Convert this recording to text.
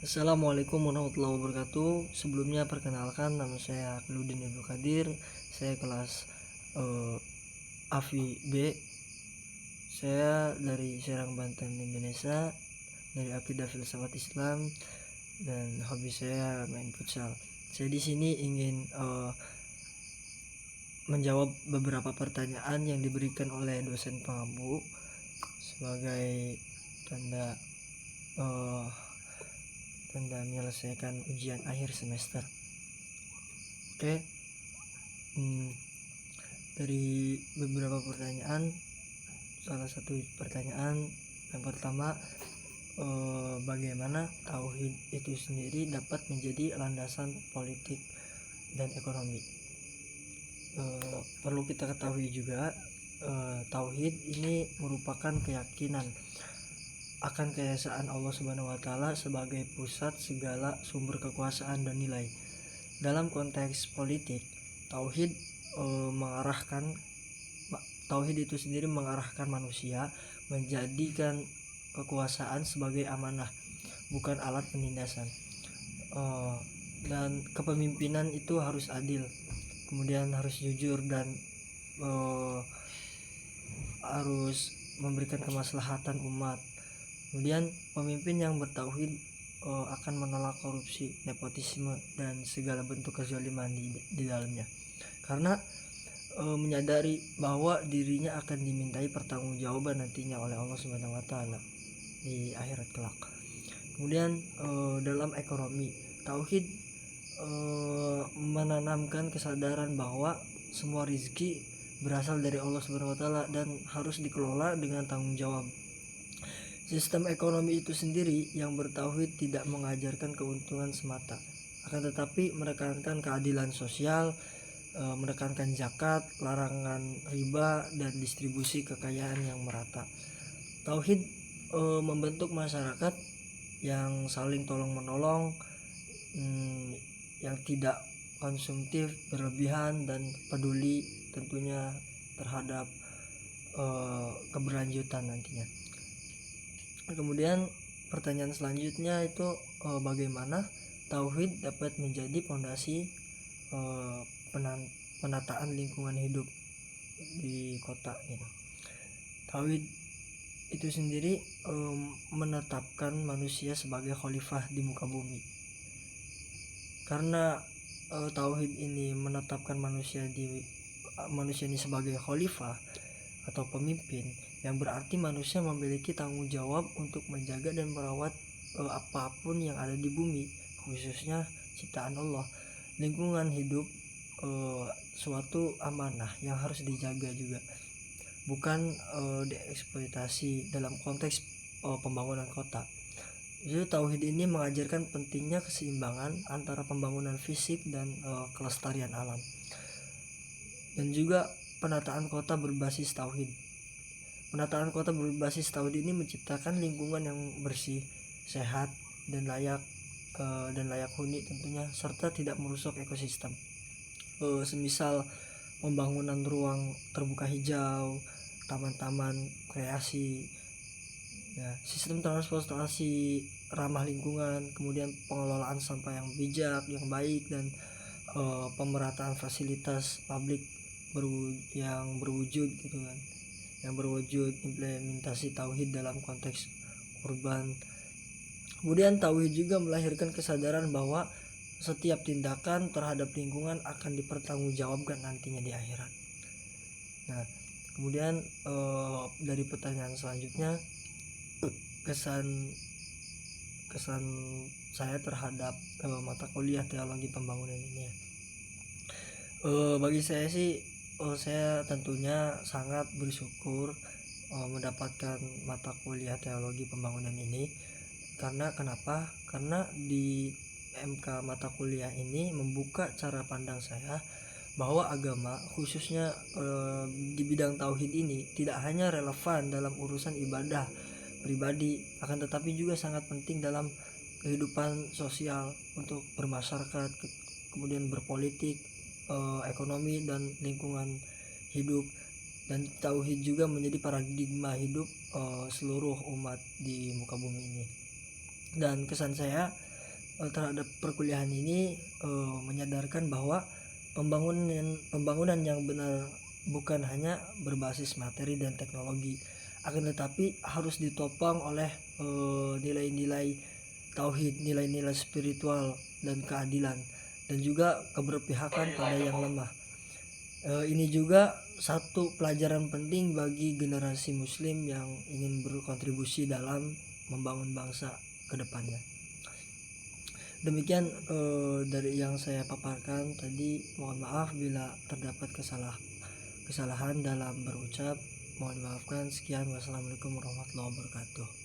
Assalamualaikum warahmatullahi wabarakatuh. Sebelumnya perkenalkan, nama saya Akiludin Ibnu Kadir. Saya kelas AFI B. Saya dari Serang, Banten, Indonesia. Dari Akidah Filsafat Islam, dan hobi saya main futsal. Saya di sini ingin menjawab beberapa pertanyaan yang diberikan oleh dosen pengampu sebagai tanda menyelesaikan ujian akhir semester. Oke, dari beberapa pertanyaan, salah satu pertanyaan yang pertama, bagaimana tauhid itu sendiri dapat menjadi landasan politik dan ekonomi. Perlu kita ketahui juga, tauhid ini merupakan keyakinan akan keesaan Allah Subhanahu wa taala sebagai pusat segala sumber kekuasaan dan nilai. Dalam konteks politik, tauhid itu sendiri mengarahkan manusia menjadikan kekuasaan sebagai amanah, bukan alat penindasan. Dan kepemimpinan itu harus adil, kemudian harus jujur, dan harus memberikan kemaslahatan umat. Kemudian pemimpin yang bertauhid akan menolak korupsi, nepotisme, dan segala bentuk kezaliman di dalamnya, karena menyadari bahwa dirinya akan dimintai pertanggungjawaban nantinya oleh Allah Subhanahu wa taala di akhirat kelak. Kemudian dalam ekonomi, tauhid menanamkan kesadaran bahwa semua rizki berasal dari Allah Subhanahu wa taala dan harus dikelola dengan tanggung jawab. Sistem ekonomi itu sendiri yang bertauhid tidak mengajarkan keuntungan semata, akan tetapi menekankan keadilan sosial, menekankan zakat, larangan riba, dan distribusi kekayaan yang merata. Tauhid membentuk masyarakat yang saling tolong menolong, yang tidak konsumtif berlebihan, dan peduli tentunya terhadap keberlanjutan nantinya. Kemudian pertanyaan selanjutnya itu, bagaimana tauhid dapat menjadi fondasi penataan lingkungan hidup di kota gitu. Tauhid itu sendiri menetapkan manusia sebagai khalifah di muka bumi. Karena tauhid ini menetapkan manusia ini sebagai khalifah atau pemimpin, yang berarti manusia memiliki tanggung jawab untuk menjaga dan merawat apapun yang ada di bumi, khususnya ciptaan Allah. Lingkungan hidup suatu amanah yang harus dijaga juga, bukan dieksploitasi dalam konteks pembangunan kota. Jadi tauhid ini mengajarkan pentingnya keseimbangan antara pembangunan fisik dan kelestarian alam, dan juga penataan kota berbasis tauhid. Penataan kota berbasis tauhid ini menciptakan lingkungan yang bersih, sehat, dan layak huni tentunya, serta tidak merusak ekosistem. Semisal pembangunan ruang terbuka hijau, taman-taman kreasi, ya, sistem transportasi ramah lingkungan, kemudian pengelolaan sampah yang bijak, yang baik, dan pemerataan fasilitas publik yang berwujud gitu kan, yang berwujud implementasi tauhid dalam konteks urban. Kemudian tauhid juga melahirkan kesadaran bahwa setiap tindakan terhadap lingkungan akan dipertanggungjawabkan nantinya di akhirat. Nah, kemudian dari pertanyaan selanjutnya, kesan saya terhadap mata kuliah teologi pembangunan ini ya. Bagi saya sih, saya tentunya sangat bersyukur mendapatkan mata kuliah teologi pembangunan ini. Karena kenapa? Karena di MK mata kuliah ini membuka cara pandang saya bahwa agama, khususnya di bidang tauhid ini, tidak hanya relevan dalam urusan ibadah pribadi, akan tetapi juga sangat penting dalam kehidupan sosial untuk bermasyarakat, kemudian berpolitik, ekonomi, dan lingkungan hidup. Dan tauhid juga menjadi paradigma hidup seluruh umat di muka bumi ini. Dan kesan saya terhadap perkuliahan ini menyadarkan bahwa pembangunan yang benar bukan hanya berbasis materi dan teknologi, akan tetapi harus ditopang oleh nilai-nilai tauhid, nilai-nilai spiritual dan keadilan, dan juga keberpihakan pada yang lemah. Ini juga satu pelajaran penting bagi generasi muslim yang ingin berkontribusi dalam membangun bangsa ke depannya. Demikian dari yang saya paparkan tadi. Mohon maaf bila terdapat kesalahan dalam berucap. Mohon dimaafkan. Sekian, wassalamualaikum warahmatullahi wabarakatuh.